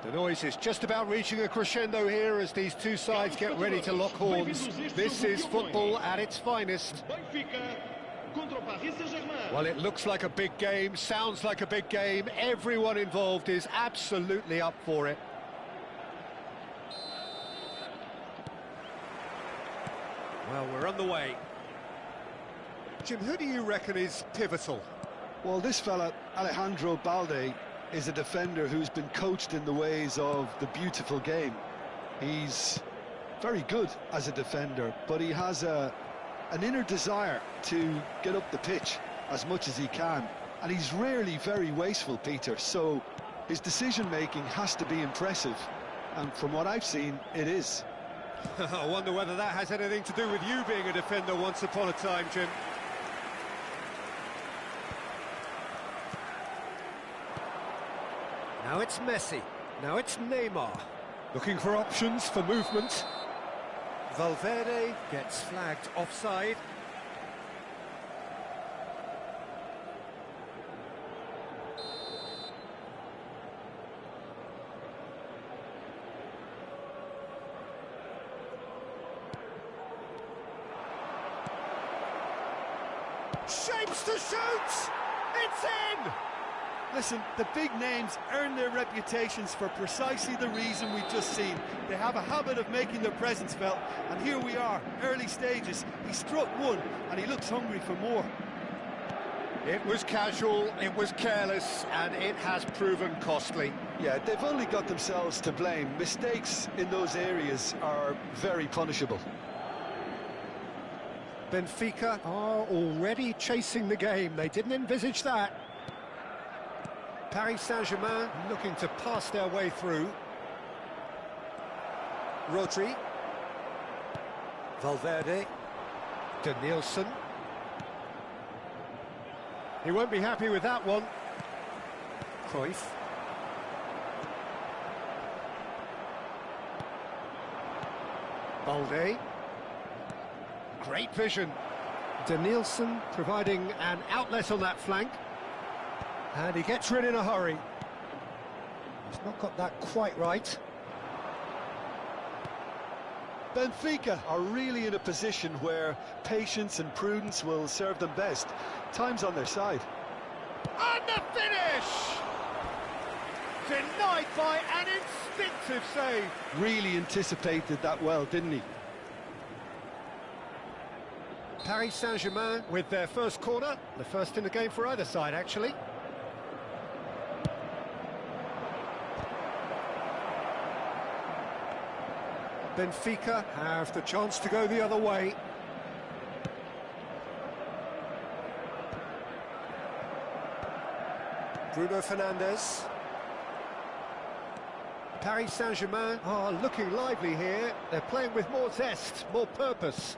The noise is just about reaching a crescendo here as these two sides get ready to lock horns. This is football at its finest. Well, it looks like a big game, sounds like a big game. Everyone involved is absolutely up for it. Well, we're on the way. Jim, who do you reckon is pivotal? Well, this fella, Alejandro Balde, is a defender who's been coached in the ways of the beautiful game. He's very good as a defender, but he has an inner desire to get up the pitch as much as he can. And he's rarely very wasteful, Peter, so his decision-making has to be impressive. And from what I've seen, it is. I wonder whether that has anything to do with you being a defender once upon a time, Jim. Now it's Messi, now it's Neymar. Looking for options for movement. Valverde gets flagged offside. Shapes to shoot! It's in! Listen, the big names earn their reputations for precisely the reason we've just seen. They have a habit of making their presence felt, and here we are, early stages. He struck one, and he looks hungry for more. It was casual, it was careless, and it has proven costly. Yeah, they've only got themselves to blame. Mistakes in those areas are very punishable. Benfica are already chasing the game. They didn't envisage that. Paris Saint-Germain looking to pass their way through. Rodri. Valverde. Danielson. He won't be happy with that one. Cruyff. Balde. Great vision. Danielson providing an outlet on that flank. And he gets rid in a hurry. He's not got that quite right. Benfica are really in a position where patience and prudence will serve them best. Time's on their side. And the finish! Denied by an instinctive save. Really anticipated that well, didn't he? Paris Saint-Germain with their first corner. The first in the game for either side, actually. Benfica have the chance to go the other way. Bruno Fernandes. Paris Saint-Germain are looking lively here. They're playing with more zest, more purpose.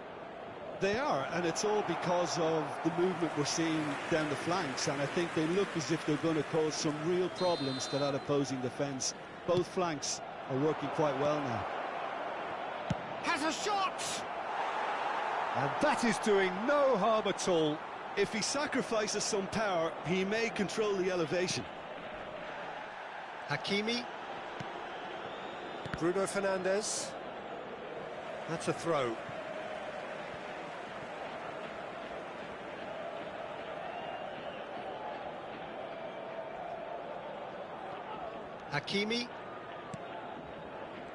They are, and it's all because of the movement we're seeing down the flanks, and I think they look as if they're going to cause some real problems to that opposing defence. Both flanks are working quite well now. Has a shot! And that is doing no harm at all. If he sacrifices some power, he may control the elevation. Hakimi. Bruno Fernandes. That's a throw. Hakimi.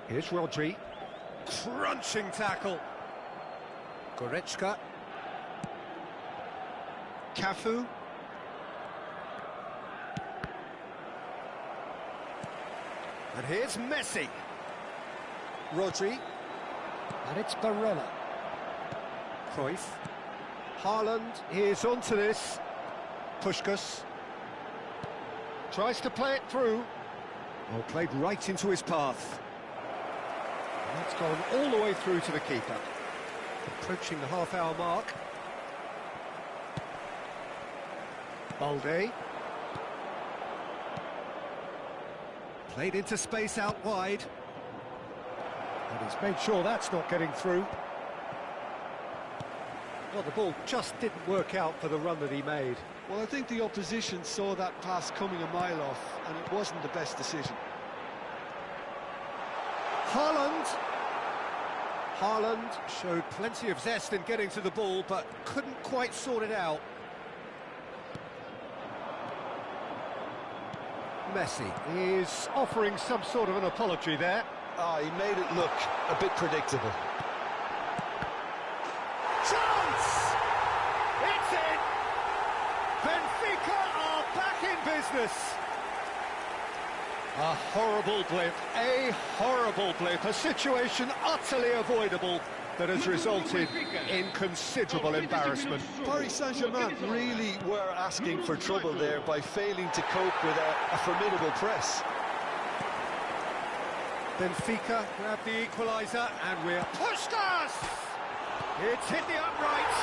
Here's Rodri. Crunching tackle. Goretzka. Cafu. And here's Messi. Rodri. And it's Barella. Cruyff. Haaland is onto this. Puskás. Tries to play it through. Oh, played right into his path. And that's gone all the way through to the keeper. Approaching the half-hour mark. Balde. Played into space out wide. And he's made sure that's not getting through. Well, the ball just didn't work out for the run that he made. Well, I think the opposition saw that pass coming a mile off, and it wasn't the best decision. Haaland. Haaland showed plenty of zest in getting to the ball, but couldn't quite sort it out. Messi is offering some sort of an apology there. Oh, he made it look a bit predictable. Chance! It's in! Benfica are back in business. A horrible blip, a situation utterly avoidable that has resulted in considerable embarrassment. Paris Saint-Germain really were asking for trouble there by failing to cope with a formidable press. Benfica grab the equaliser, and we're Puskas! It's hit the upright.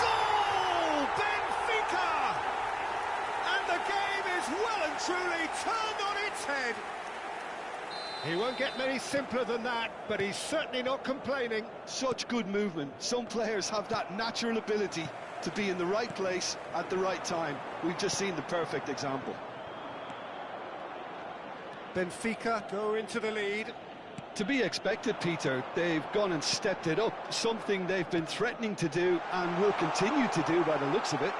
Goal! Benfica! And the game is well and truly turned on its head. He won't get many simpler than that, but he's certainly not complaining. Such good movement. Some players have that natural ability to be in the right place at the right time. We've just seen the perfect example. Benfica go into the lead. To be expected, Peter. They've gone and stepped it up, something they've been threatening to do and will continue to do by the looks of it.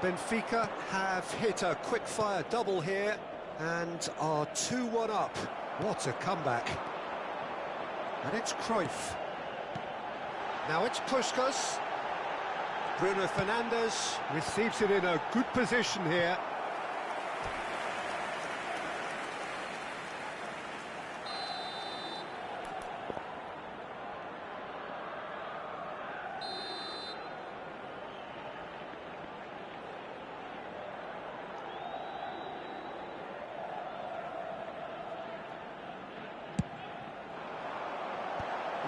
Benfica have hit a quick-fire double here and are 2-1 up. What a comeback. And it's Cruyff. Now it's Puskas. Bruno Fernandes receives it in a good position here.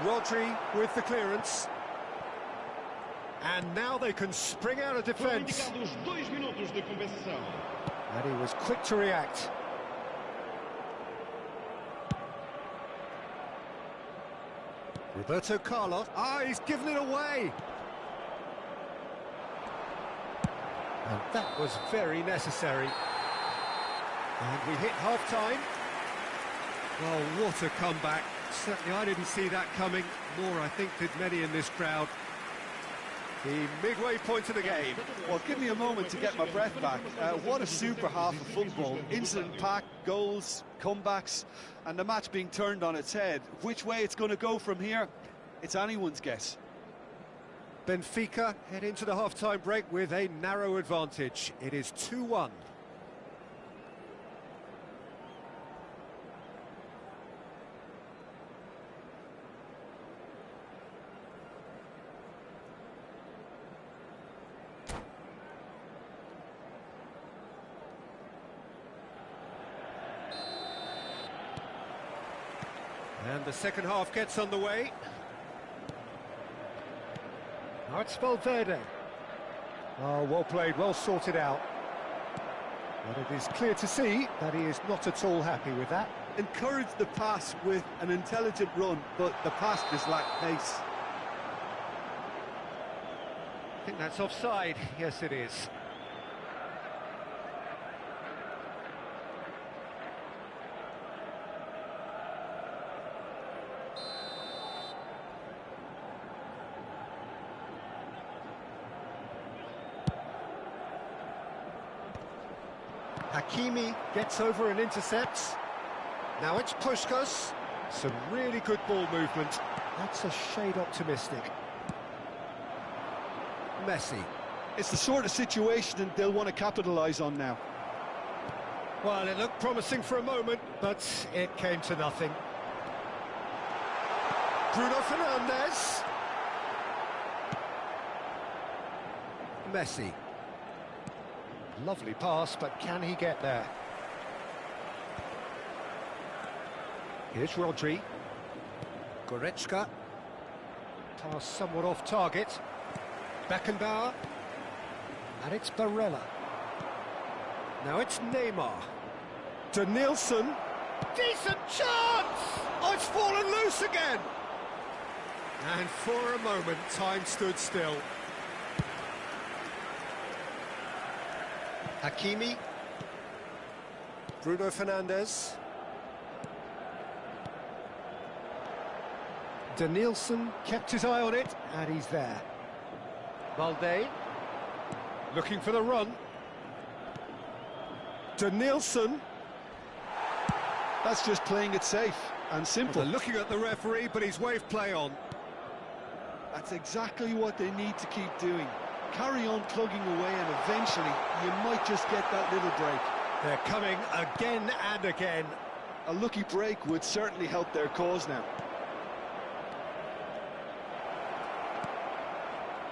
Rodri with the clearance. And now they can spring out of defence. And he was quick to react. Roberto Carlos. Ah, he's given it away. And that was very necessary. And we hit half-time. Well, what a comeback. Certainly I didn't see that coming, nor I think did many in this crowd. The midway point of the game. Well, give me a moment to get my breath back. What a super half of football. Incident-packed, goals, comebacks, and the match being turned on its head. Which way it's going to go from here, it's anyone's guess. Benfica head into the half-time break with a narrow advantage. It is 2-1. And the second half gets underway. Now it's Valverde. Oh, well played, well sorted out. But it is clear to see that he is not at all happy with that. Encouraged the pass with an intelligent run, but the pass just lacked pace. I think that's offside. Yes, it is. Hakimi gets over and intercepts. Now it's Puskas. Some really good ball movement. That's a shade optimistic. Messi. It's the sort of situation that they'll want to capitalise on now. Well, it looked promising for a moment, but it came to nothing. Bruno Fernandes. Messi. Lovely pass, but can he get there? Here's Rodri. Goretzka. Pass somewhat off target. Beckenbauer. And it's Barella. Now it's Neymar. Denilson. Decent chance! Oh, it's fallen loose again! And for a moment, time stood still. Hakimi Bruno Fernandes. Danielson kept his eye on it, and he's there. Balde, looking for the run. Danielson. That's just playing it safe and simple. Well, they're looking at the referee, but he's waved play on. That's exactly what they need to keep doing. Carry on plugging away, and eventually you might just get that little break. They're coming again and again. A lucky break would certainly help their cause now.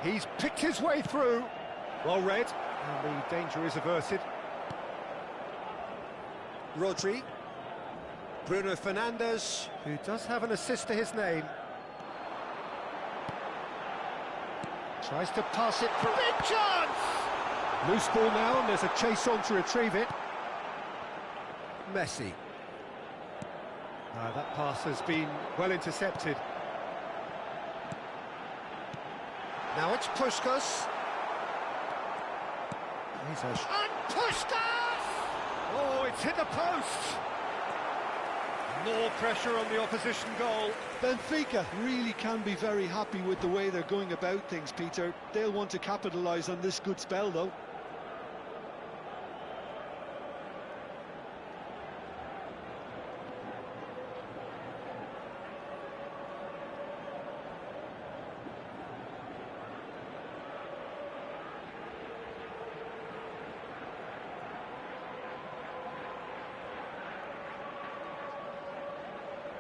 He's picked his way through. Well read, and the danger is averted. Rodri. Bruno Fernandes, who does have an assist to his name. Tries to pass it through. Big chance! Loose ball now, and there's a chase on to retrieve it. Messi. That pass has been well intercepted. Now it's Puskas. And Puskas! Oh, it's hit the post! More pressure on the opposition goal. Benfica really can be very happy with the way they're going about things, Peter. They'll want to capitalise on this good spell, though.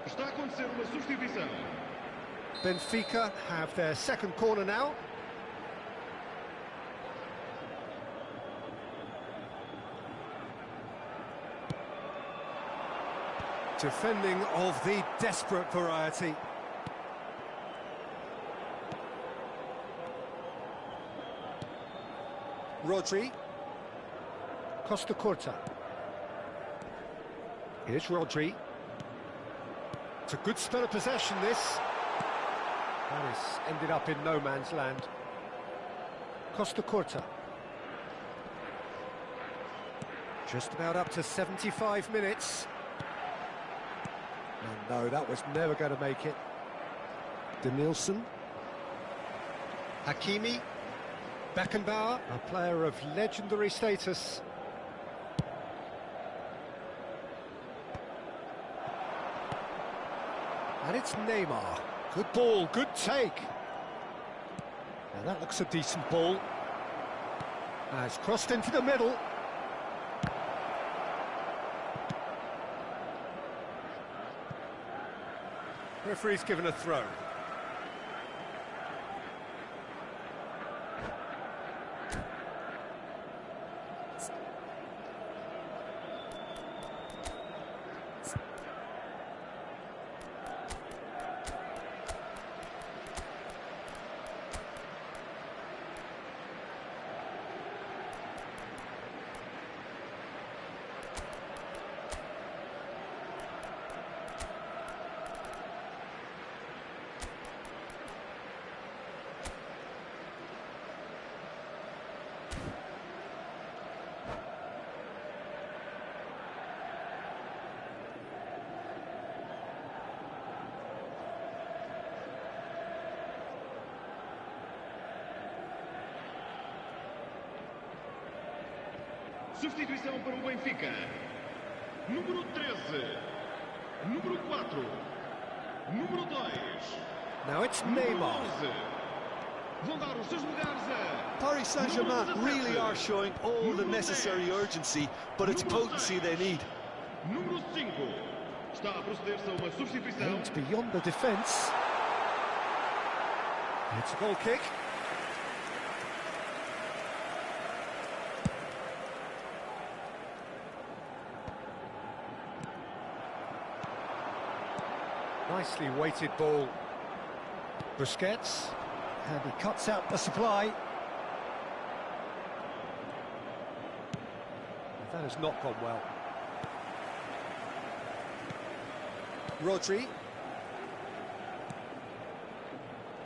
Está a acontecer uma substituição. Benfica have their second corner now. Defending of the desperate variety. Rodri. Costa Curta. Here's Rodri. It's a good spell of possession, this. And it's ended up in no man's land. Costa Curta. Just about up to 75 minutes. And no, that was never going to make it. Danielson. Hakimi. Beckenbauer, a player of legendary status. And it's Neymar. Good ball, good take. Now that looks a decent ball. It's crossed into the middle. Referee's given a throw. Substituição para o Benfica. Número 13. Número 4. Número 2. Now it's Neymar. Vão dar os seus lugares a... Paris Saint-Germain really are showing all the necessary urgency, but it's potency they need. Número 5. Está a proceder-se a uma substituição. Aimed beyond the defence. It's a goal kick. Nicely weighted ball. Busquets, and he cuts out the supply. That has not gone well. Rodri.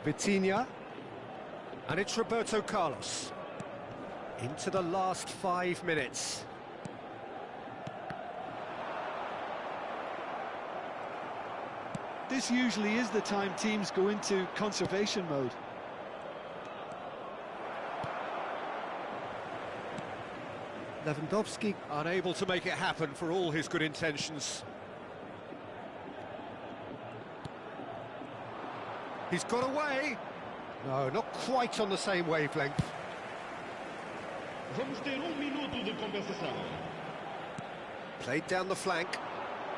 Vitinha. And it's Roberto Carlos. Into the last 5 minutes. This usually is the time teams go into conservation mode. Lewandowski unable to make it happen for all his good intentions. He's got away. No, not quite on the same wavelength. Vamos ter minuto de compensação. Played down the flank.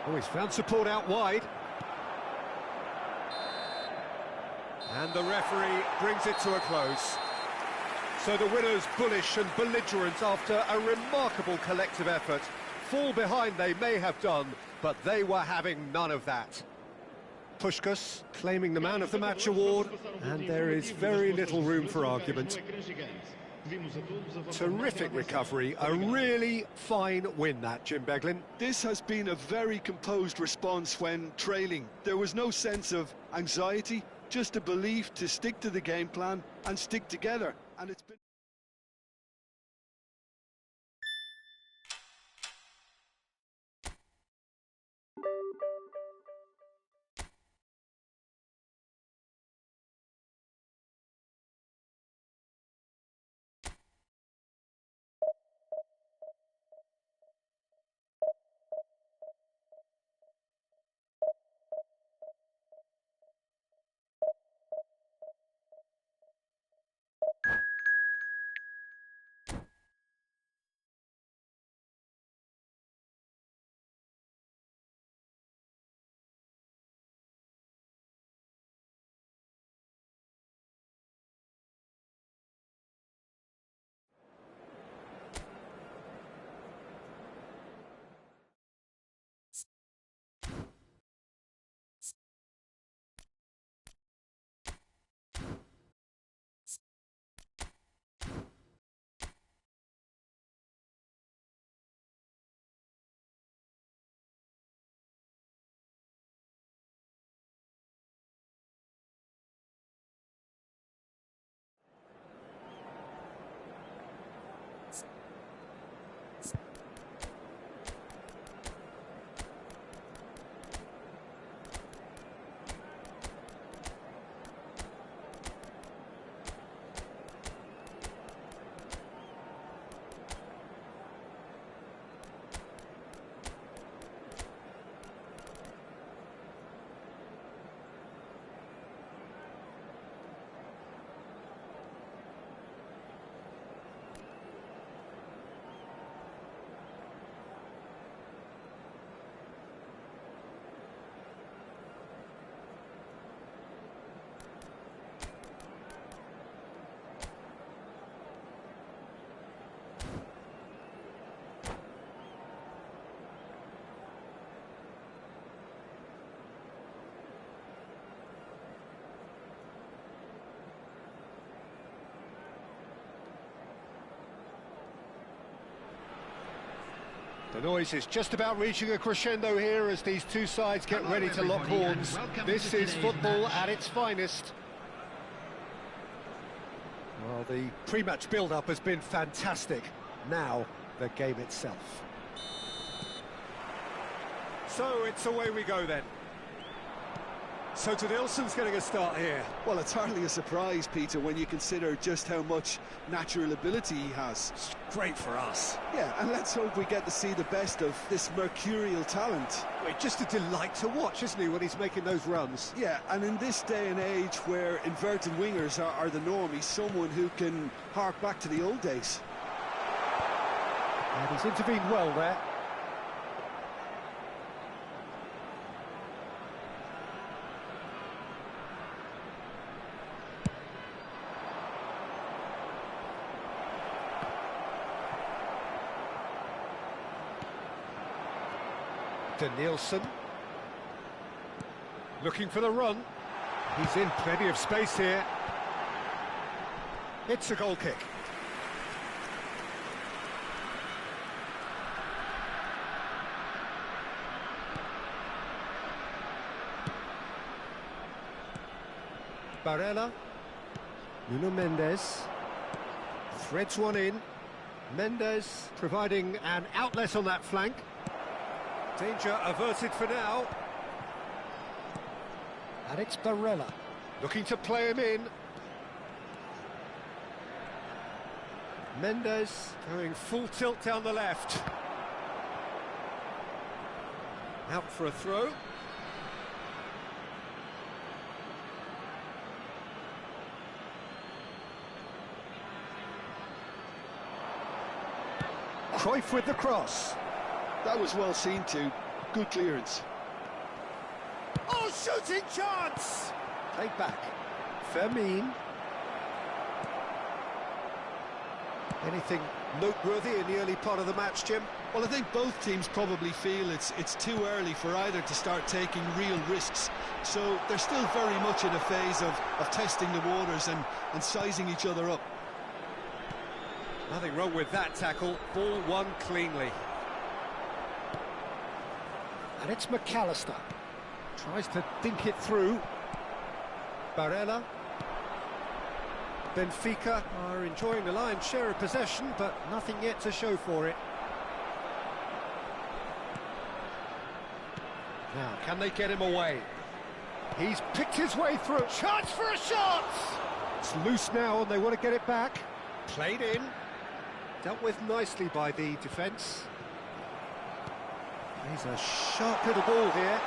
Oh, he's found support out wide. And the referee brings it to a close. So the winners, bullish and belligerent after a remarkable collective effort. Fall behind they may have done, but they were having none of that. Puskás claiming the Man of the Match award, and there is very little room for argument. Terrific recovery, a really fine win that, Jim Beglin. This has been a very composed response when trailing. There was no sense of anxiety, just a belief to stick to the game plan and stick together. And it's been... The noise is just about reaching a crescendo here as these two sides get ready to lock horns. This is football at its finest. Well, the pre-match build-up has been fantastic. Now, the game itself. So, it's away we go then. So, Nilsson's getting a start here. Well, it's hardly a surprise, Peter, when you consider just how much natural ability he has. It's great for us. Yeah, and let's hope we get to see the best of this mercurial talent. Well, just a delight to watch, isn't he, when he's making those runs? Yeah, and in this day and age where inverted wingers are the norm, he's someone who can hark back to the old days. And he's intervened well there. Nilsson looking for the run. He's in plenty of space here. It's a goal kick. Barella. Nuno Mendes threads one in. Mendes providing an outlet on that flank. Danger averted for now. And it's Barella. Looking to play him in. Mendes going full tilt down the left. Out for a throw. Cruyff with the cross. That was well seen too. Good clearance. Oh, shooting chance! Played back. Fermin. Anything noteworthy in the early part of the match, Jim? Well, I think both teams probably feel it's too early for either to start taking real risks. So they're still very much in a phase of testing the waters and sizing each other up. Nothing wrong with that tackle. Ball won cleanly. And it's McAllister. Tries to dink it through. Barella. Benfica are enjoying the lion's share of possession, but nothing yet to show for it. Now, can they get him away? He's picked his way through. Chance for a shot! It's loose now and they want to get it back. Played in. Dealt with nicely by the defence. He's a sharp little ball here.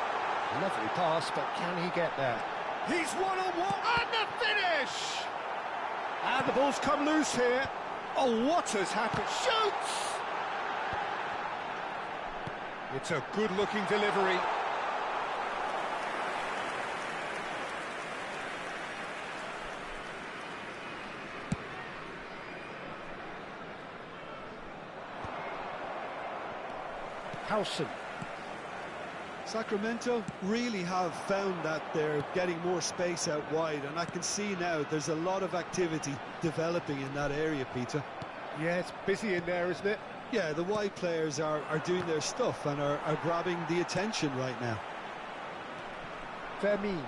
Lovely pass, but can he get there? He's one-on-one, and the finish! And the ball's come loose here. Oh, what has happened? Shoots! It's a good-looking delivery. Howson. Sacramento really have found that they're getting more space out wide, and I can see now there's a lot of activity developing in that area, Peter. Yeah, it's busy in there, isn't it? Yeah, the wide players are doing their stuff and are grabbing the attention right now. Fermin.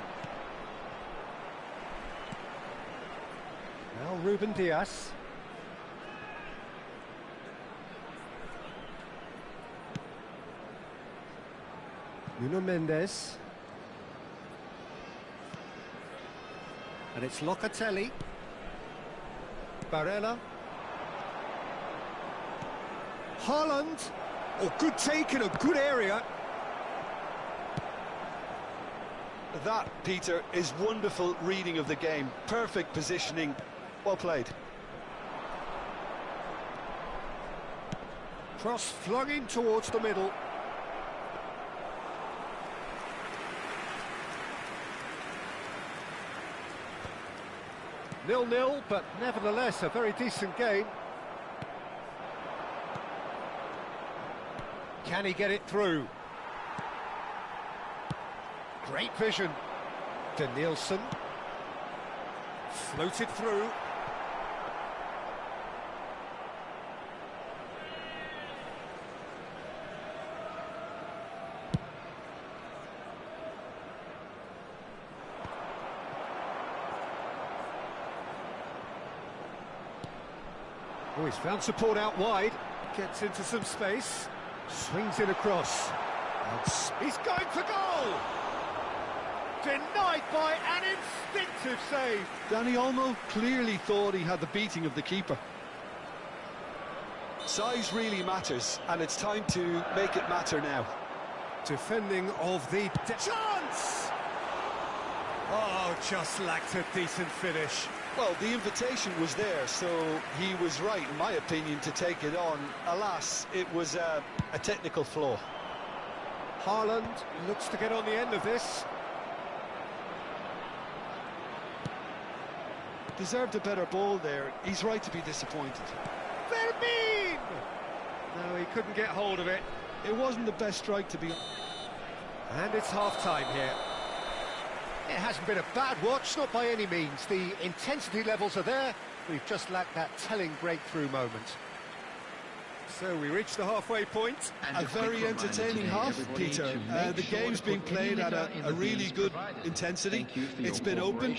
Now Ruben Diaz. Nuno Mendes. And it's Locatelli. Barella. Haaland. Oh, good take in a good area. That, Peter, is wonderful reading of the game. Perfect positioning. Well played. Cross flung in towards the middle. Nil-nil, but nevertheless a very decent game. Can he get it through? Great vision. Danielson. Floated through. Oh, he's found support out wide. Gets into some space. Swings it across. He's going for goal! Denied by an instinctive save. Dani Olmo clearly thought he had the beating of the keeper. Size really matters, and it's time to make it matter now. Defending of the... Chance! Oh, just lacked a decent finish. Well, the invitation was there, so he was right, in my opinion, to take it on. Alas, it was a technical flaw. Haaland looks to get on the end of this. Deserved a better ball there. He's right to be disappointed. Fermin! No, he couldn't get hold of it. It wasn't the best strike to be... And it's half-time here. It hasn't been a bad watch, not by any means. The intensity levels are there. We've just lacked that telling breakthrough moment. So we reach the halfway point. A very entertaining half, Peter. The game's being played at a really good intensity. It's been open.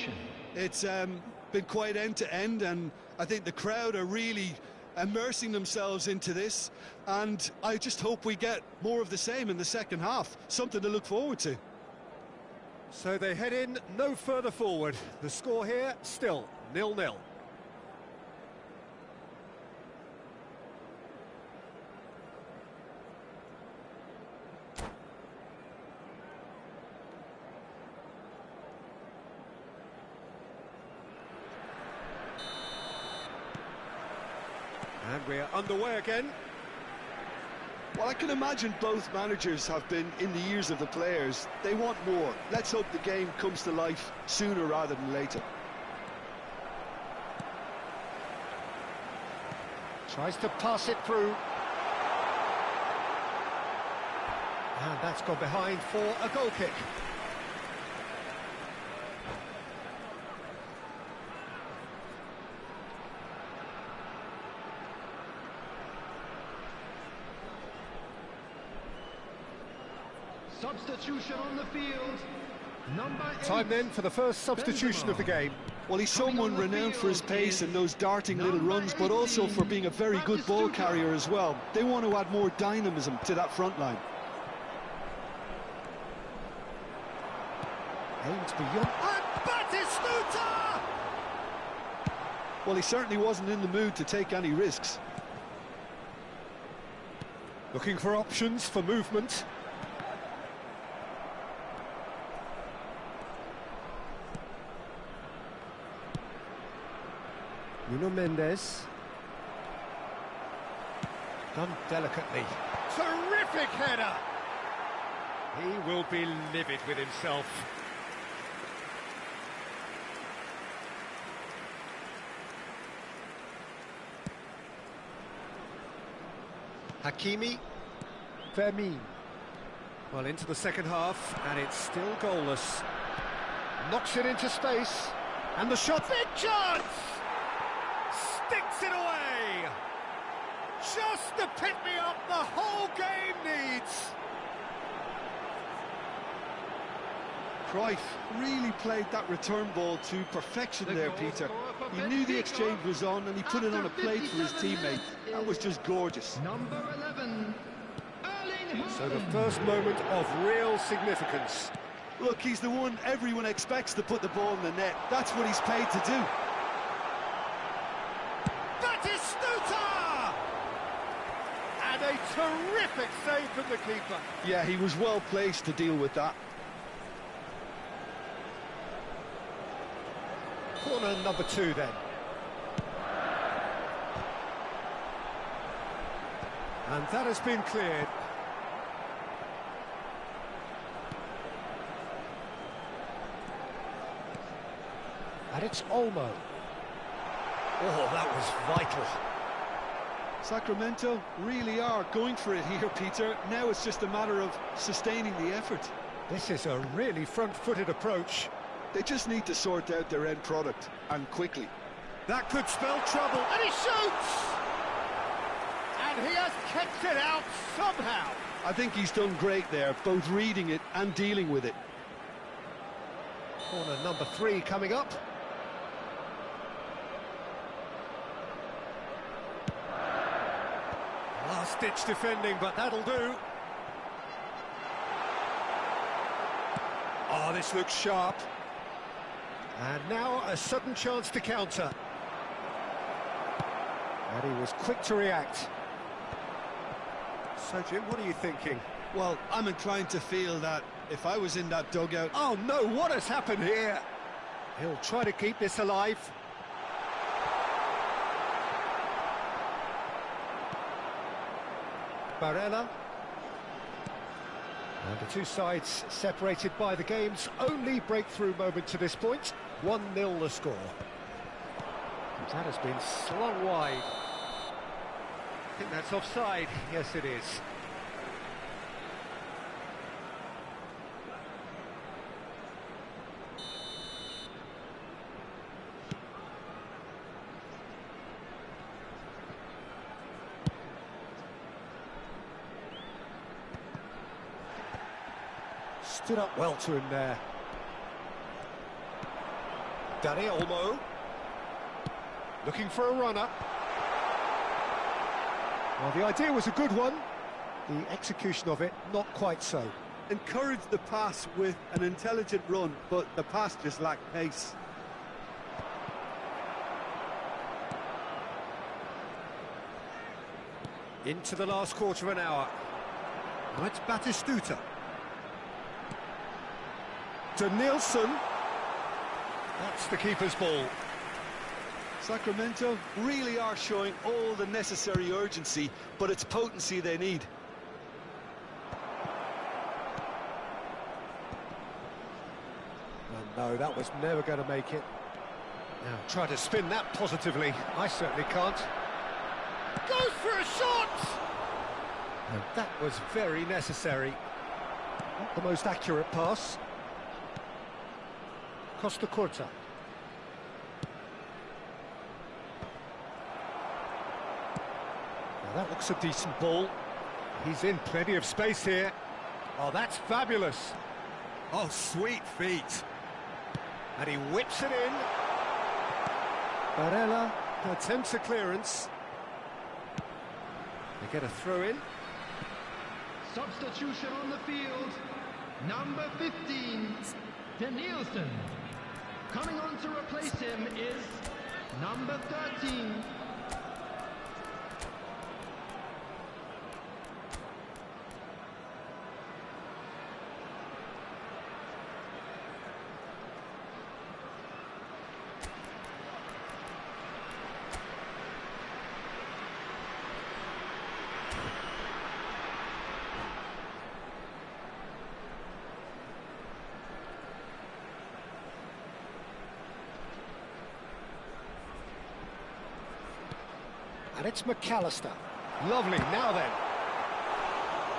It's been quite end-to-end, and I think the crowd are really immersing themselves into this, and I just hope we get more of the same in the second half. Something to look forward to. So they head in no further forward. The score here still 0-0. And we're underway again. Well, I can imagine both managers have been in the ears of the players. They want more. Let's hope the game comes to life sooner rather than later. Tries to pass it through. And that's gone behind for a goal kick. Substitution on the field. Number 8. Time then for the first substitution of the game. Well, he's someone renowned for his pace and those darting little runs, but also for being a very good ball carrier as well. They want to add more dynamism to that front line. Aims beyond. And Batistuta! Well, he certainly wasn't in the mood to take any risks. Looking for options for movement. Nuno Mendes. Done delicately. Terrific header! He will be livid with himself. Hakimi. Fermin. Well, into the second half, and it's still goalless. Knocks it into space, and the shot. Big chance! Sticks it away! Just the pick-me-up the whole game needs! Cruyff really played that return ball to perfection there, Peter. He knew the exchange was on and he put it on a plate for his teammate. That was just gorgeous. Number 11. So the first moment of real significance. Look, he's the one everyone expects to put the ball in the net. That's what he's paid to do. Batistuta! And a terrific save from the keeper. Yeah, he was well placed to deal with that. Corner number 2 then. And that has been cleared. And it's Olmo. Oh, that was vital. Sacramento really are going for it here, Peter. Now it's just a matter of sustaining the effort. This is a really front-footed approach. They just need to sort out their end product, and quickly. That could spell trouble. And he shoots! And he has kept it out somehow. I think he's done great there, both reading it and dealing with it. Corner number 3 coming up. Last-ditch defending, but that'll do. Oh, this looks sharp. And now a sudden chance to counter. And he was quick to react. So, Jim, what are you thinking? Well, I'm inclined to feel that if I was in that dugout... Oh, no, what has happened here? He'll try to keep this alive. Barella. And the two sides separated by the game's only breakthrough moment to this point. 1-0 the score. And that has been slung wide. I think that's offside. Yes, it is. Stood up well to him there. Dani Olmo. Looking for a runner. Well, the idea was a good one. The execution of it, not quite so. encouraged the pass with an intelligent run, but the pass just lacked pace. Into the last quarter of an hour. Now it's Batistuta. To Nielsen. That's the keeper's ball. Sacramento really are showing all the necessary urgency, but it's potency they need. Oh, no, that was never going to make it. Now, try to spin that positively. I certainly can't. Goes for a shot! And that was very necessary. Not the most accurate pass. Costa Curta. Now that looks a decent ball. He's in plenty of space here. Oh, that's fabulous. Oh, sweet feet. And he whips it in. Barella attempts a clearance. They get a throw in. Substitution on the field. Number 15, Danielson. Coming on to replace him is number 13. And it's McAllister. Lovely, now then.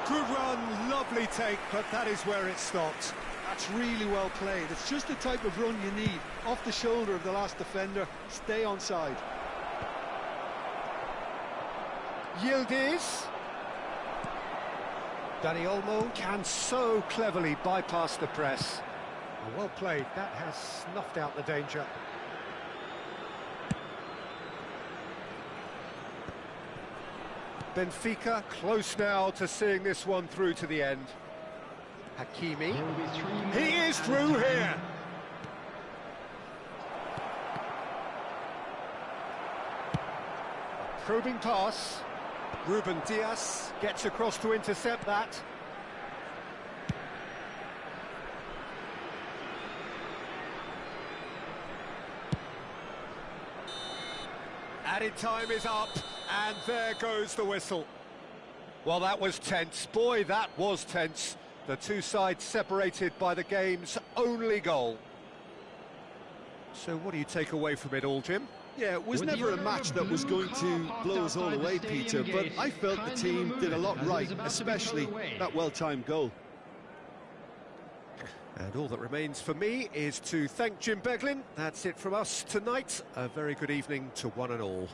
Good run, lovely take, but that is where it stopped. That's really well played. It's just the type of run you need. Off the shoulder of the last defender, stay onside. Yildiz. Dani Olmo can so cleverly bypass the press. Oh, well played, that has snuffed out the danger. Benfica close now to seeing this one through to the end. Hakimi. He is through here. Probing pass. Ruben Dias gets across to intercept that. Added time is up, and there goes the whistle. Well, that was tense. Boy, that was tense. The two sides separated by the game's only goal. So what do you take away from it all, Jim? Yeah, it was never a match that was going to blow us all away, Peter, but I felt the team did a lot right, especially that well-timed goal. And all that remains for me is to thank Jim Beglin. That's it from us tonight. A very good evening to one and all.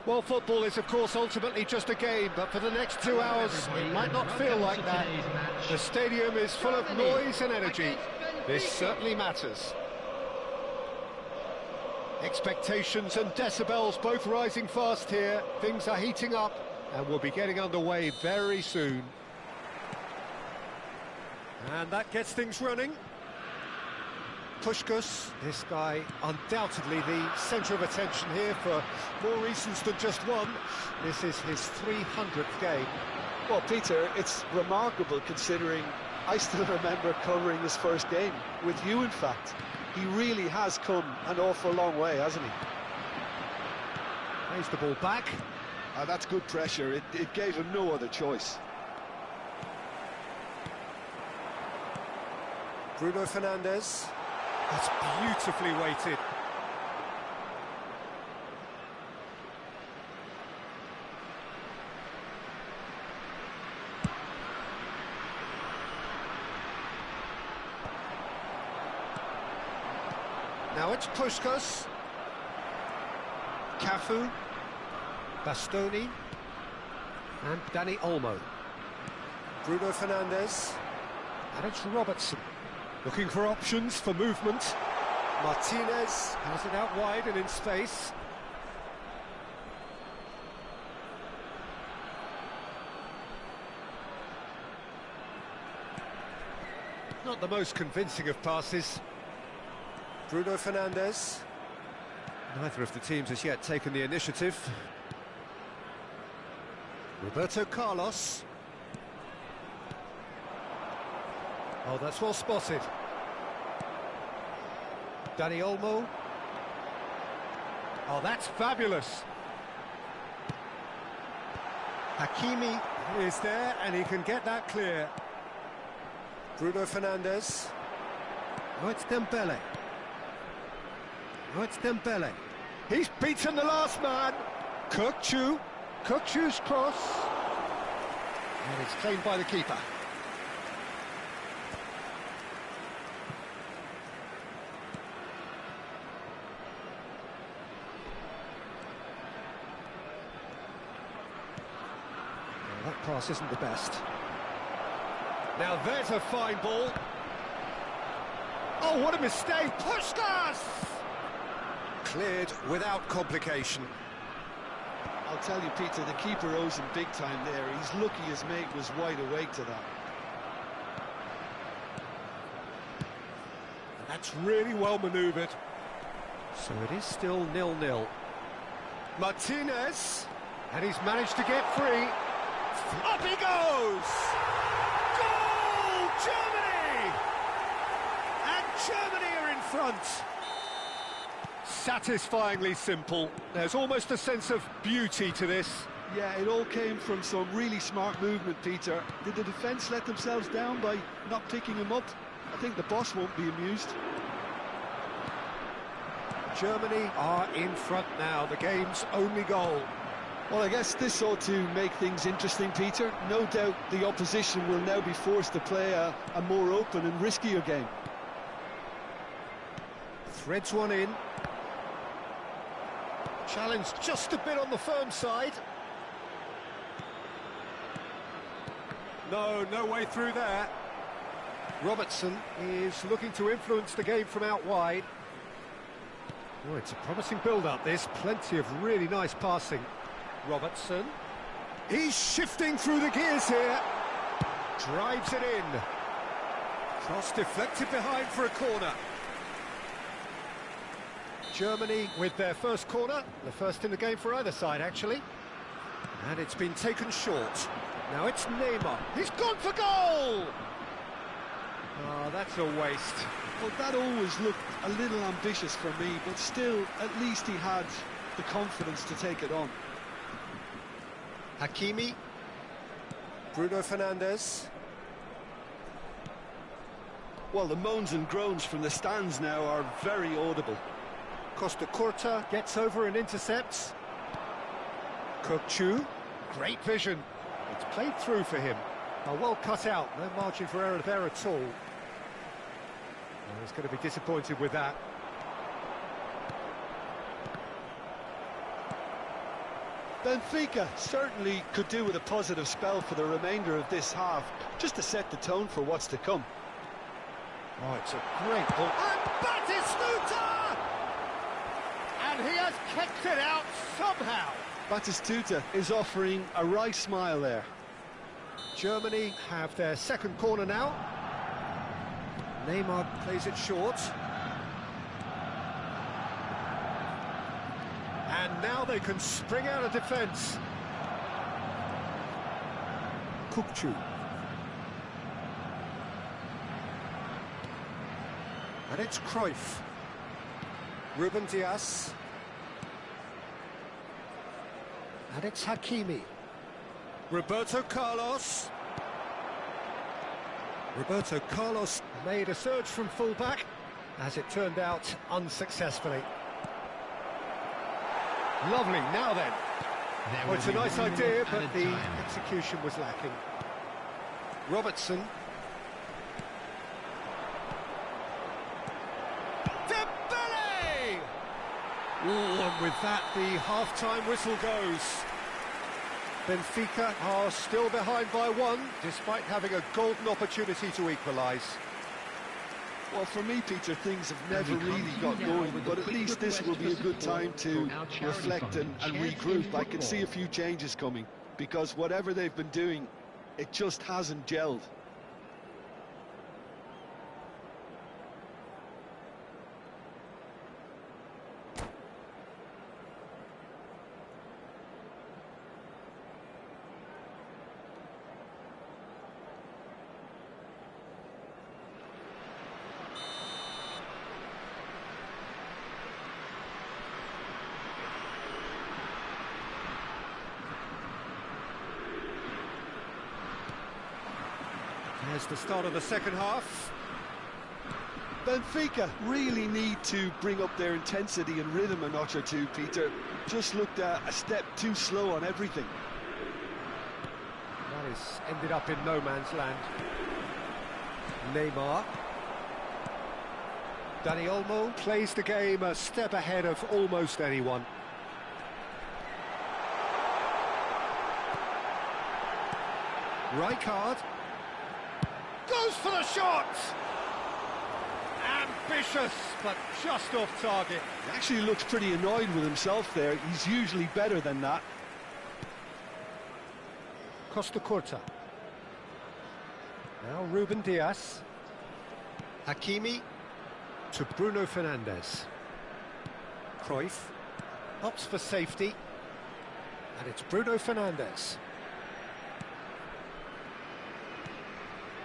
Well, football is, of course, ultimately just a game, but for the next 2 hours, it might not feel like that. The stadium is full of noise and energy. This certainly matters. Expectations and decibels both rising fast here. Things are heating up, and we'll be getting underway very soon. And that gets things running. Puskás, this guy undoubtedly the centre of attention here for more reasons than just one. This is his 300th game. Well, Peter, it's remarkable considering I still remember covering his first game, with you in fact. He really has come an awful long way, hasn't he? Plays the ball back. That's good pressure, it gave him no other choice. Bruno Fernandes. That's beautifully weighted. Now it's Puskás. Cafu. Bastoni. And Dani Olmo. Bruno Fernandes. And it's Robertson. Looking for options for movement. Martinez has it out wide and in space. Not the most convincing of passes. Bruno Fernandes. Neither of the teams has yet taken the initiative. Roberto Carlos. Oh, that's well spotted. Dani Olmo. Oh, that's fabulous. Hakimi is there, and he can get that clear. Bruno Fernandes. Oh, it's Dembele. Oh, it's Dembele. He's beaten the last man. Kökçü's cross. And it's claimed by the keeper. That pass isn't the best. Now there's a fine ball. Oh, what a mistake! Puskás! Cleared without complication. I'll tell you, Peter, the keeper owes him big time there. He's lucky his mate was wide awake to that. That's really well manoeuvred. So it is still 0-0. Martinez, and he's managed to get free. Up he goes! Goal! Germany! And Germany are in front. Satisfyingly simple. There's almost a sense of beauty to this. Yeah, it all came from some really smart movement, Peter. Did the defence let themselves down by not picking him up? I think the boss won't be amused. Germany are in front now, the game's only goal. Well, I guess this ought to make things interesting, Peter. No doubt the opposition will now be forced to play a more open and riskier game. Threads one in. Challenge just a bit on the firm side. No way through there. Robertson is looking to influence the game from out wide. Oh, it's a promising build-up, this. Plenty of really nice passing. Robertson. He's shifting through the gears here. Drives it in. Cross deflected behind for a corner. Germany with their first corner, the first in the game for either side, actually. And it's been taken short. Now it's Neymar. He's gone for goal! Oh, that's a waste. Well, that always looked a little ambitious for me, but still, at least he had the confidence to take it on. Hakimi. Bruno Fernandes. Well, the moans and groans from the stands now are very audible. Costa Curta gets over and intercepts. Kökçü, great vision. It's played through for him. Oh, well cut out, no margin for error there at all. Well, he's going to be disappointed with that. Benfica certainly could do with a positive spell for the remainder of this half, just to set the tone for what's to come. Oh, it's a great ball. And Batistuta! And he has kicked it out somehow. Batistuta is offering a wry smile there. Germany have their second corner now. Neymar plays it short. And now they can spring out of defence. Kukçu. And it's Cruyff. Ruben Dias. And it's Hakimi. Roberto Carlos. Roberto Carlos made a surge from full-back, as it turned out, unsuccessfully. Lovely, now then. Well, it's a nice idea, but the execution was lacking. Robertson. Dembele! Ooh, and with that, the half-time whistle goes. Benfica are still behind by one, despite having a golden opportunity to equalise. Well, for me, Peter, things have never really got going, but at least this will be a good time to reflect and regroup. I can see a few changes coming, because whatever they've been doing, it just hasn't gelled. There's the start of the second half. Benfica really need to bring up their intensity and rhythm a notch or two, Peter. Just looked a step too slow on everything. That has ended up in no man's land. Neymar. Dani Olmo plays the game a step ahead of almost anyone. Rijkaard. Goes for the shot! Ambitious, but just off target. He actually looks pretty annoyed with himself there. He's usually better than that. Costa Curta. Now Ruben Dias. Hakimi to Bruno Fernandes. Cruyff opts for safety. And it's Bruno Fernandes.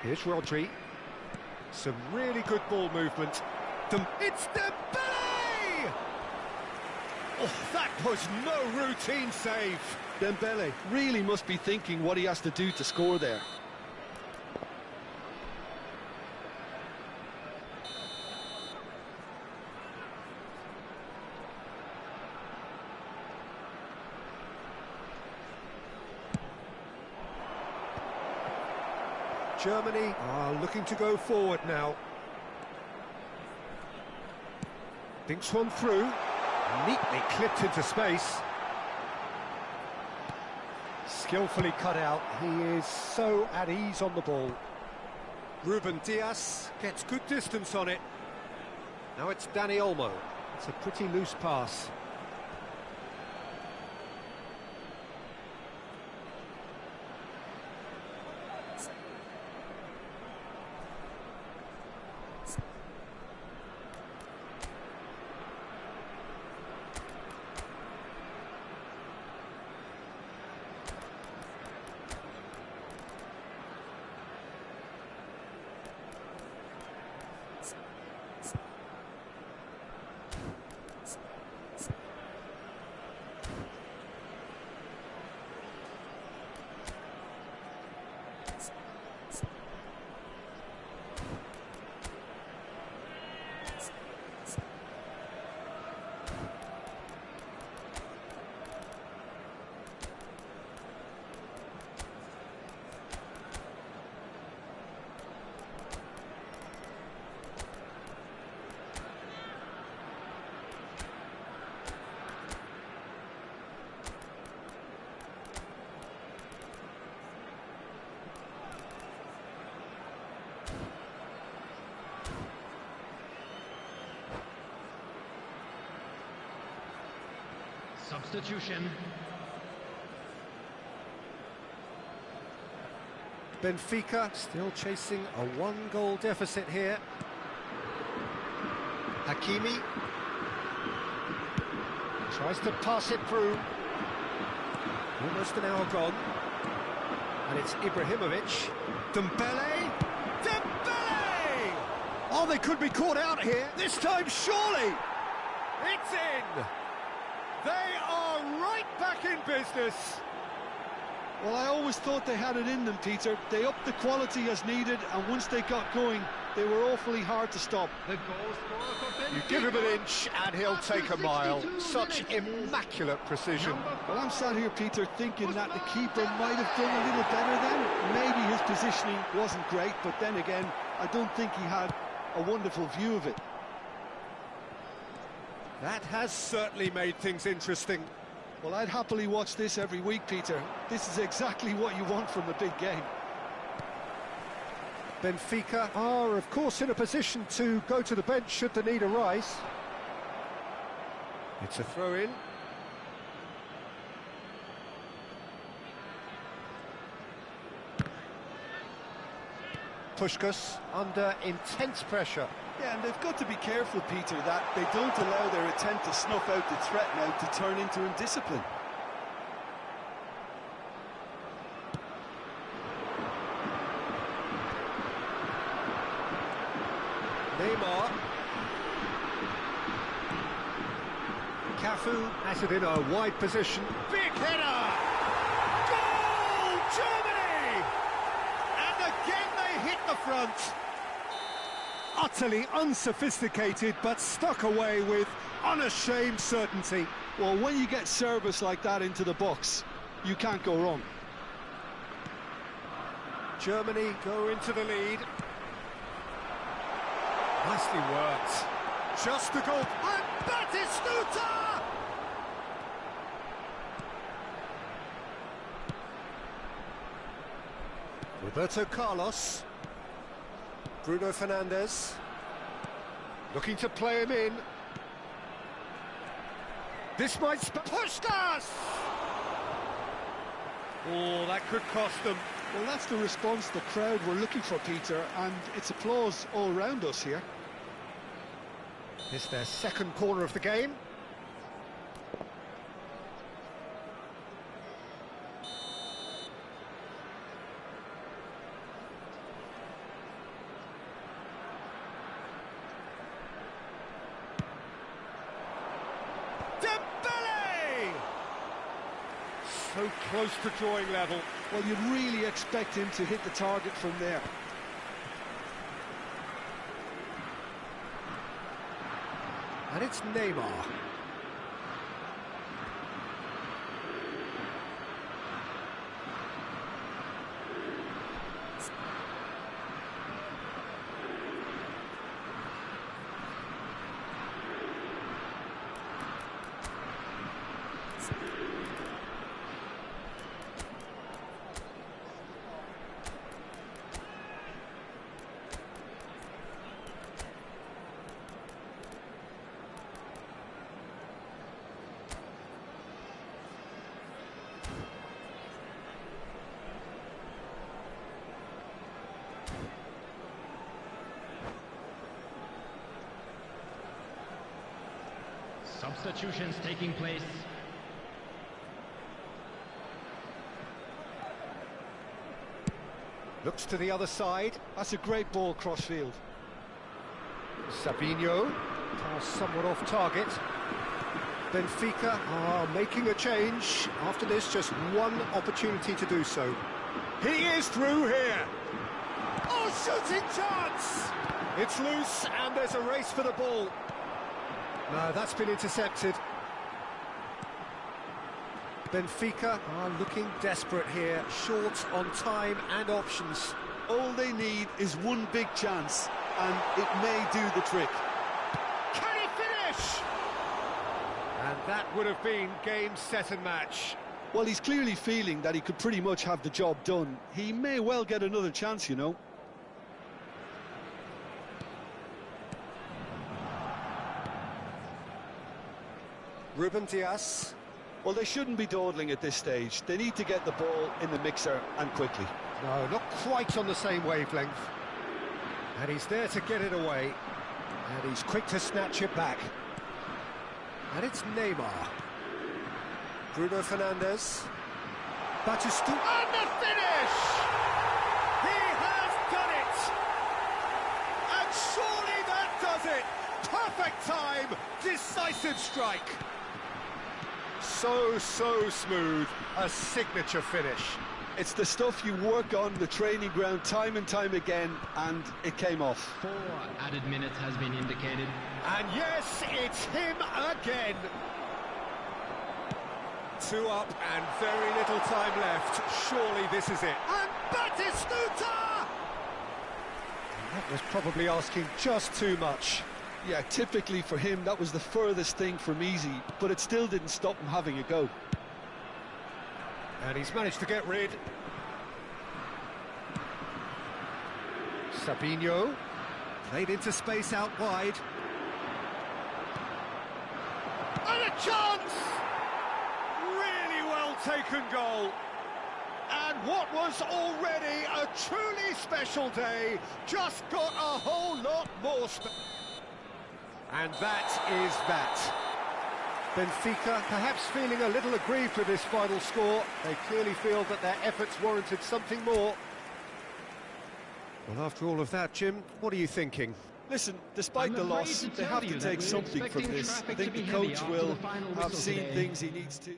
Here's Rodri. Some really good ball movement. It's Dembele! Oh, that was no routine save. Dembele really must be thinking what he has to do to score there. Germany are looking to go forward now. Dinks one through, neatly clipped into space. Skillfully cut out, he is so at ease on the ball. Ruben Dias gets good distance on it. Now it's Dani Olmo. It's a pretty loose pass. substitution. Benfica still chasing a one-goal deficit here. Hakimi tries to pass it through. Almost an hour gone. And it's Ibrahimovic. Dembele! Dembele! Oh, they could be caught out here. This time, surely! It's in! They are right back in business. Well, I always thought they had it in them, Peter. They upped the quality as needed, and once they got going, they were awfully hard to stop. The goal scorer for Benfica. You give him an inch and he'll take a mile. Such immaculate precision. Well, I'm sat here, Peter, thinking that the keeper might have done a little better then. Maybe his positioning wasn't great, but then again, I don't think he had a wonderful view of it. That has certainly made things interesting. Well, I'd happily watch this every week, Peter. This is exactly what you want from a big game. Benfica are, of course, in a position to go to the bench should the need arise. It's a throw-in. Puskás under intense pressure. Yeah, and they've got to be careful, Peter, that they don't allow their attempt to snuff out the threat now to turn into indiscipline. Neymar. Cafu has it in a wide position. Big header! Goal! Germany! And again they hit the front. Utterly unsophisticated, but stuck away with unashamed certainty. Well, when you get service like that into the box, you can't go wrong. Germany go into the lead. Nicely worked. Just a goal. And Batistuta! Roberto Carlos. Bruno Fernandes. Looking to play him in. This might... Puskás! Oh, that could cost them. Well, that's the response the crowd were looking for, Peter, and it's applause all round us here. It's their second corner of the game. Dembele! So close to drawing level. Well, you'd really expect him to hit the target from there. And it's Neymar. Substitutions taking place. Looks to the other side. That's a great ball cross-field. Sabinho, pass somewhat off target. Benfica are making a change. After this, just one opportunity to do so. He is through here. Oh, shooting chance! It's loose, and there's a race for the ball. No, that's been intercepted. Benfica are looking desperate here, short on time and options. All they need is one big chance, and it may do the trick. Can he finish? And that would have been game, set and match. Well, he's clearly feeling that he could pretty much have the job done. He may well get another chance, you know. Ruben Dias. Well, they shouldn't be dawdling at this stage. They need to get the ball in the mixer and quickly. No, not quite on the same wavelength. And he's there to get it away. And he's quick to snatch it back. And it's Neymar. Bruno Fernandes. Batistu. And the finish! He has done it! And surely that does it! Perfect time! Decisive strike! So smooth. A signature finish. It's the stuff you work on the training ground time and time again, and it came off. 4 added minutes has been indicated. And yes, it's him again. 2 up and very little time left. Surely this is it. And Batistuta! That was probably asking just too much. Yeah, typically for him, that was the furthest thing from easy, but it still didn't stop him having a go. And he's managed to get rid. Sabinho. Played into space out wide. And a chance! Really well taken goal. And what was already a truly special day just got a whole lot more and that is that. Benfica perhaps feeling a little aggrieved with this final score. They clearly feel that their efforts warranted something more. Well, after all of that, Jim, what are you thinking? Listen, despite the loss, they have to take something from this. I think the coach will have seen things he needs to.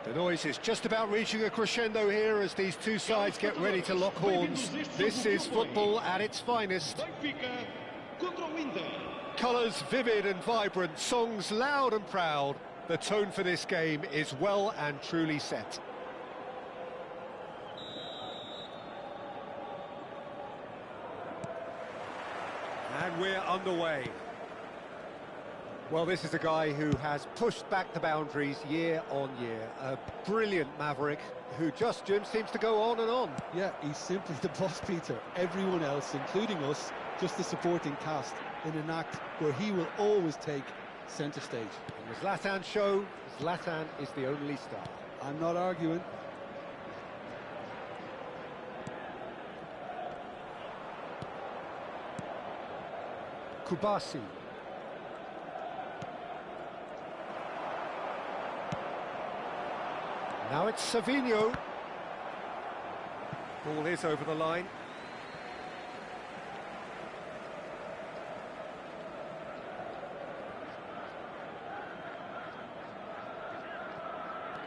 The noise is just about reaching a crescendo here as these two sides get ready to lock horns. This is football at its finest. Colours vivid and vibrant, songs loud and proud. The tone for this game is well and truly set. And we're underway. Well, this is a guy who has pushed back the boundaries year on year. A brilliant maverick who just, Jim, seems to go on and on. Yeah, he's simply the boss, Peter. Everyone else, including us, just the supporting cast in an act where he will always take centre stage. In the Zlatan show, Zlatan is the only star. I'm not arguing. Kubasi. Now it's Savinho. Ball is over the line.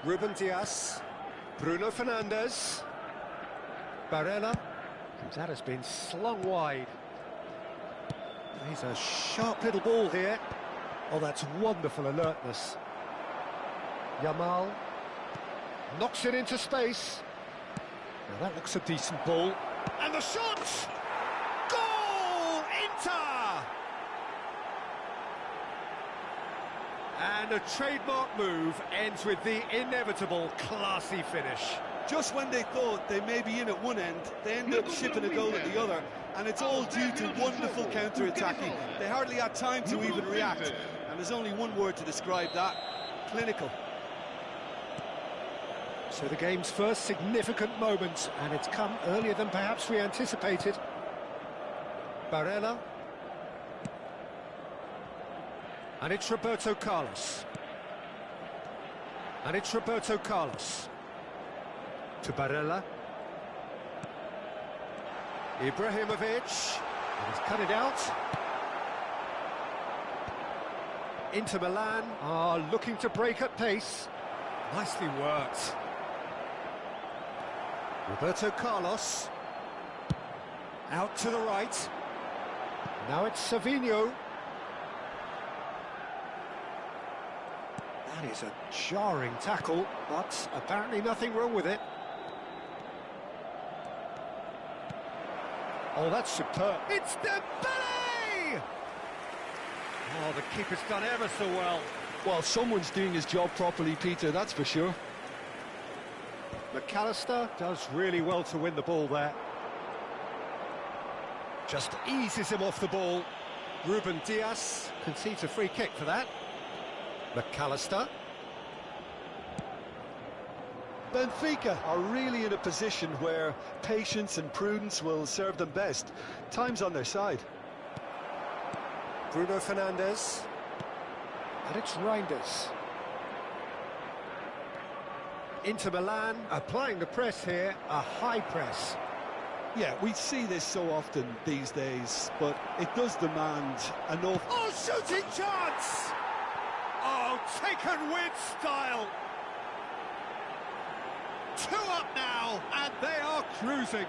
Ruben Dias. Bruno Fernandes. Barella. That has been slung wide. He's a sharp little ball here. Oh, that's wonderful alertness. Yamal knocks it into space. Now that looks a decent ball. And the shot! Goal! Inter! And a trademark move ends with the inevitable classy finish. Just when they thought they may be in at one end, they end up shipping a goal at the other, and it's all due to wonderful counter-attacking. They hardly had time to even react, and there's only one word to describe that: clinical. So the game's first significant moment, and it's come earlier than perhaps we anticipated. Barella. And it's Roberto Carlos. And it's Roberto Carlos. To Barella. Ibrahimovic. And he's cut it out. Inter Milan are looking to break at pace. Nicely worked. Roberto Carlos. Out to the right. Now it's Savinho. That is a jarring tackle, but apparently nothing wrong with it. Oh, that's superb. It's Dembele! Oh, the keeper's done ever so well. Well, someone's doing his job properly, Peter, that's for sure. McAllister does really well to win the ball there. Just eases him off the ball. Ruben Dias concedes a free kick for that. McAllister. Benfica are really in a position where patience and prudence will serve them best. Time's on their side. Bruno Fernandes. And it's Reinders. Inter Milan applying the press here, a high press. Yeah, we see this so often these days, but it does demand an awful... Oh, shooting chance! Oh, taken with style! 2 up now, and they are cruising.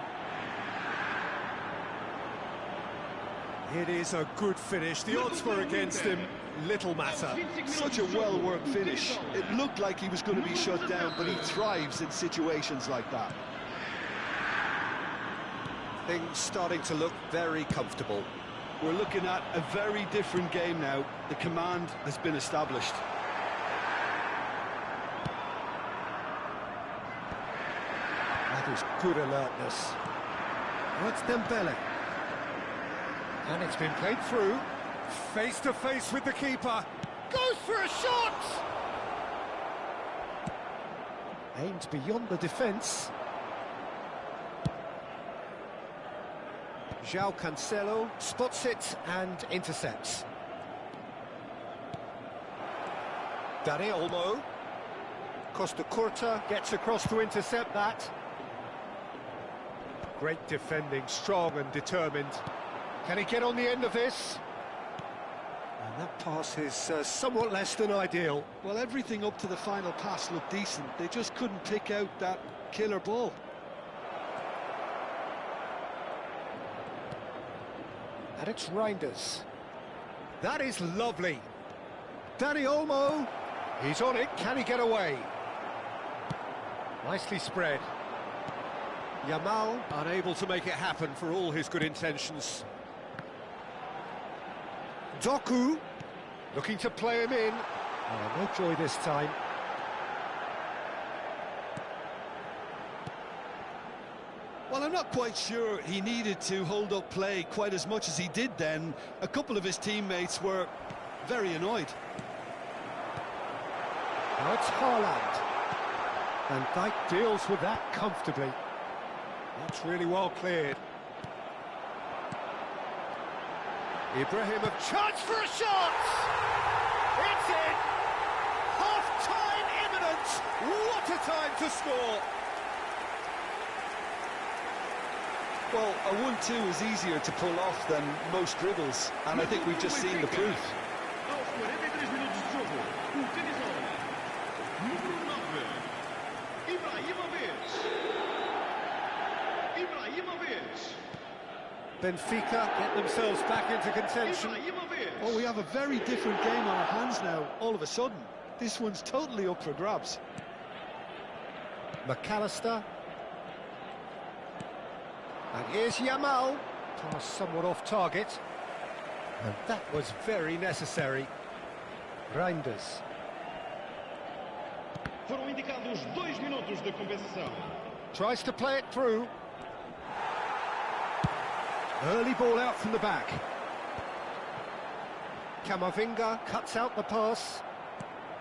It is a good finish. The odds were against him. Little matter. Such a well-worked finish. It looked like he was going to be shut down, but he thrives in situations like that. Things starting to look very comfortable. We're looking at a very different game now. The command has been established. That is good alertness. Oh, it's Dembele. And it's been played through. Face to face with the keeper. Goes for a shot! Aimed beyond the defence. João Cancelo spots it and intercepts. Dani Olmo. Costa Curta gets across to intercept that. Great defending, strong and determined. Can he get on the end of this? And That pass is somewhat less than ideal. Well, everything up to the final pass looked decent. They just couldn't pick out that killer ball. And it's Reinders. That is lovely. Danny Olmo. He's on it. Can he get away? Nicely spread. Yamal unable to make it happen for all his good intentions. Doku looking to play him in. Oh, no joy this time. Well, I'm not quite sure he needed to hold up play quite as much as he did then. A couple of his teammates were very annoyed. Now it's Haaland. And Dijk deals with that comfortably. That's really well cleared. Ibrahimovic, chance for a shot! It's in! Half-time imminent! What a time to score! Well, a 1-2 is easier to pull off than most dribbles, and I think we've just seen the proof. Aos 43 minutos de jogo, utilizou número 9, Ibrahimovic. Benfica get themselves back into contention. Oh, we have a very different game on our hands now, all of a sudden. This one's totally up for grabs. McAllister. And here's Yamal. Pass somewhat off target. And that was very necessary. Reinders. Foram indicados 2 minutos de compensação. Tries to play it through. Early ball out from the back. Camavinga cuts out the pass.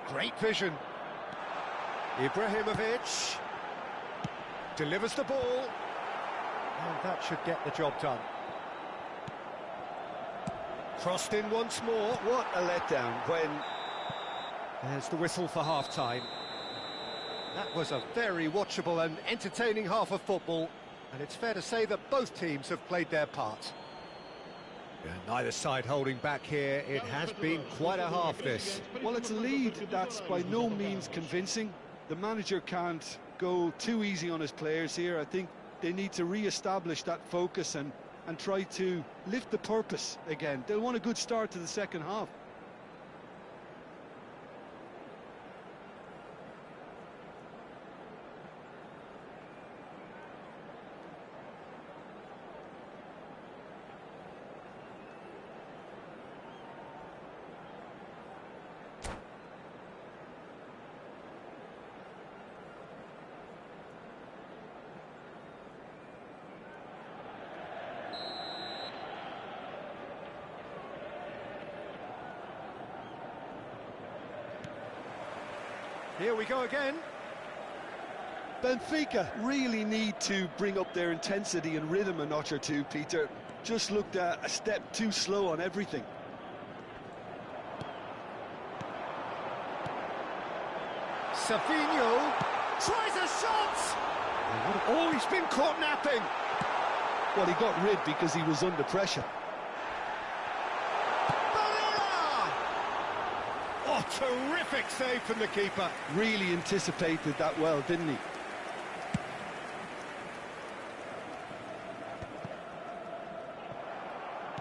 Great vision. Ibrahimovic delivers the ball. And that should get the job done. Crossed in once more. What a letdown when... There's the whistle for half-time. That was a very watchable and entertaining half of football, and it's fair to say that both teams have played their part. And neither side holding back here. It has been quite a half, this. Well, it's a lead that's by no means convincing. The manager can't go too easy on his players here. I think they need to re-establish that focus and try to lift the purpose again. They'll want a good start to the second half. Here we go again. Benfica really need to bring up their intensity and rhythm a notch or two, Peter. Just looked a step too slow on everything. Savinho tries a shot! Oh, he's been caught napping. Well, he got rid because he was under pressure. Oh, terrific save from the keeper. Really anticipated that well, didn't he?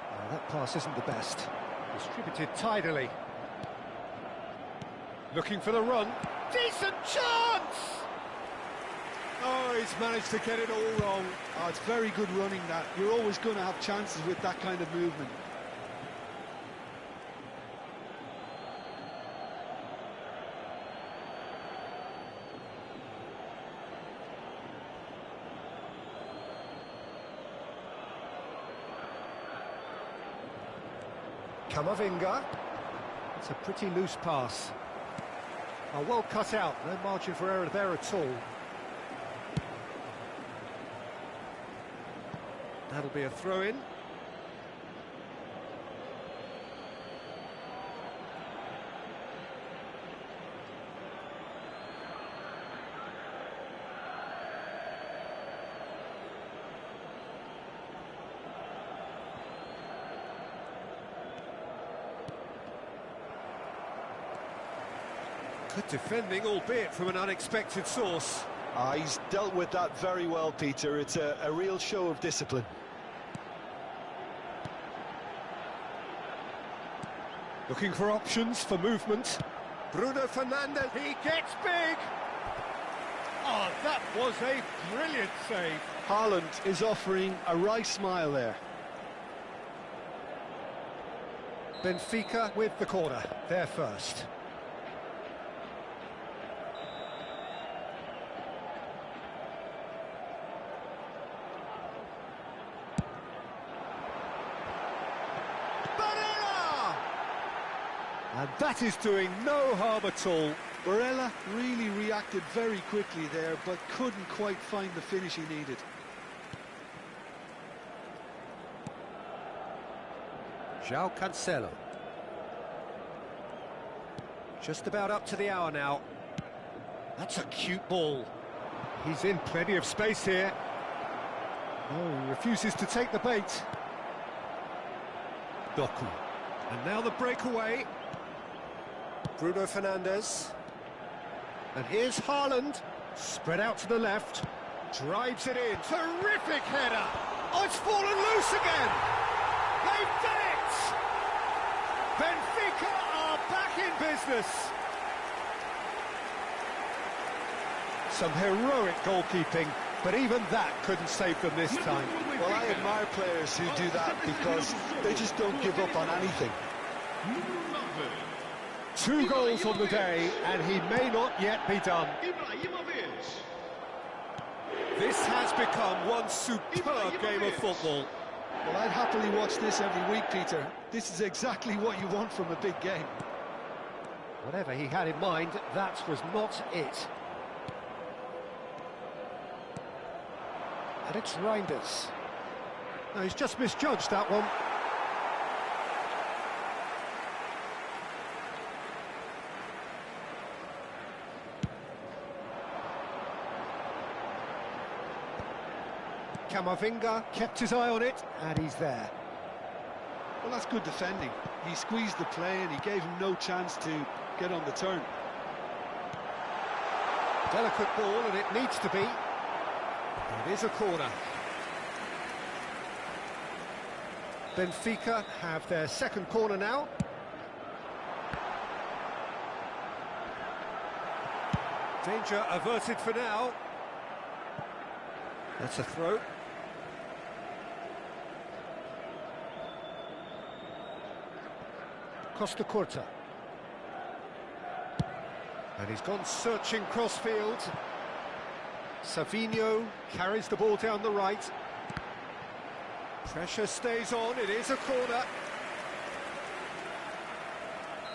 Oh, that pass isn't the best. Distributed tidily. Looking for the run. Decent chance! Oh, he's managed to get it all wrong. Oh, it's very good running, that. You're always going to have chances with that kind of movement. Camavinga. It's a pretty loose pass. Oh, well cut out, no margin for error there at all. That'll be a throw-in. Good defending, albeit from an unexpected source. He's dealt with that very well, Peter. It's a real show of discipline. Looking for options for movement. Bruno Fernandes, he gets big! Oh, that was a brilliant save. Haaland is offering a right smile there. Benfica with the corner, they're first. And that is doing no harm at all. Barella really reacted very quickly there, but couldn't quite find the finish he needed. João Cancelo. Just about up to the hour now. That's a cute ball. He's in plenty of space here. Oh, he refuses to take the bait. Doku. And now the breakaway. Bruno Fernandes. And here's Haaland. Spread out to the left. Drives it in. Terrific header. Oh, it's fallen loose again. They've done it! Benfica are back in business. Some heroic goalkeeping, but even that couldn't save them this time. Well, I admire players who do that because they just don't give up on anything. 2 goals on the day, and he may not yet be done. This has become one superb game of football. Well, I'd happily watch this every week, Peter. This is exactly what you want from a big game. Whatever he had in mind, that was not it. And it's Reinders. No, he's just misjudged that one. Camavinga kept his eye on it, and he's there. Well, that's good defending. He squeezed the play and he gave him no chance to get on the turn. Delicate ball, and it needs to be. It is a corner. Benfica have their second corner now. Danger averted for now. That's a throw. Costa Curta. And he's gone searching crossfield. Savinho carries the ball down the right. Pressure stays on, it is a corner.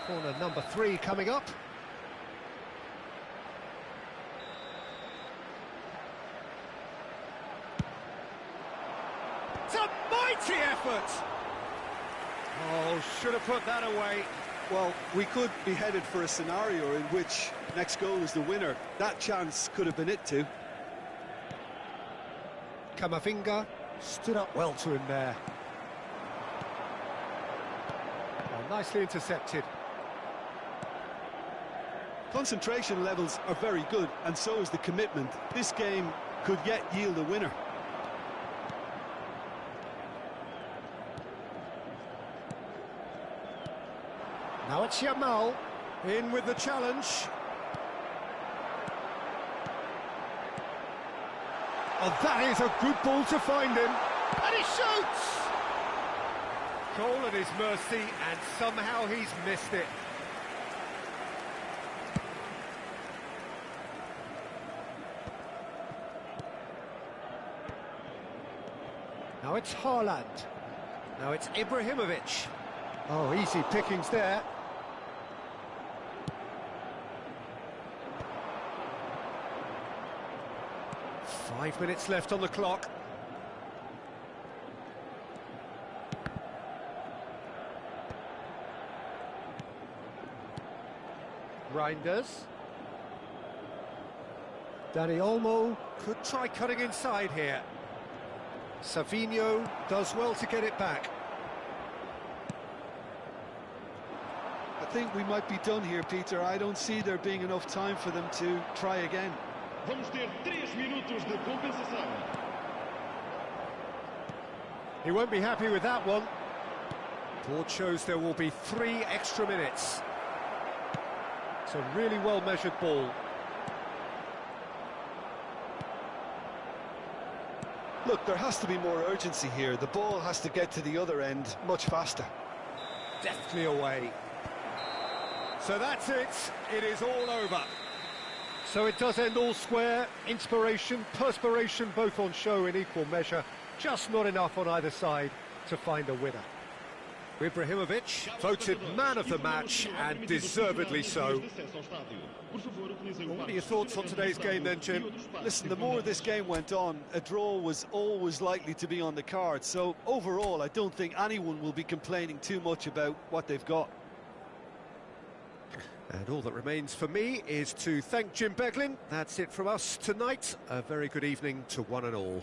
Corner number 3 coming up. It's a mighty effort! Oh, should have put that away. Well, we could be headed for a scenario in which next goal is the winner. That chance could have been it too. Camavinga stood up well to him there. Well, nicely intercepted. Concentration levels are very good, and so is the commitment. This game could yet yield a winner. Now it's Yamal, in with the challenge. Oh, that is a good ball to find him. And he shoots! Goal at his mercy, and somehow he's missed it. Now it's Haaland. Now it's Ibrahimovic. Oh, easy pickings there. Five minutes left on the clock. Reinders. Dani Olmo could try cutting inside here. Savinho does well to get it back. A think we might be done here, Peter. I don't see there being enough time for them to try again. Vamos ter 3 minutos de compensação. He won't be happy with that one. Board shows there will be 3 extra minutes. It's a really well-measured ball. Look, there has to be more urgency here. The ball has to get to the other end much faster. Deftly away. So that's it. It is all over. So it does end all square. Inspiration, perspiration, both on show in equal measure. Just not enough on either side to find a winner. Ibrahimovic voted man of the match, and deservedly so. What are your thoughts on today's game then, Jim? Listen, the more this game went on, a draw was always likely to be on the card. So overall, I don't think anyone will be complaining too much about what they've got. And all that remains for me is to thank Jim Beglin. That's it from us tonight. A very good evening to one and all.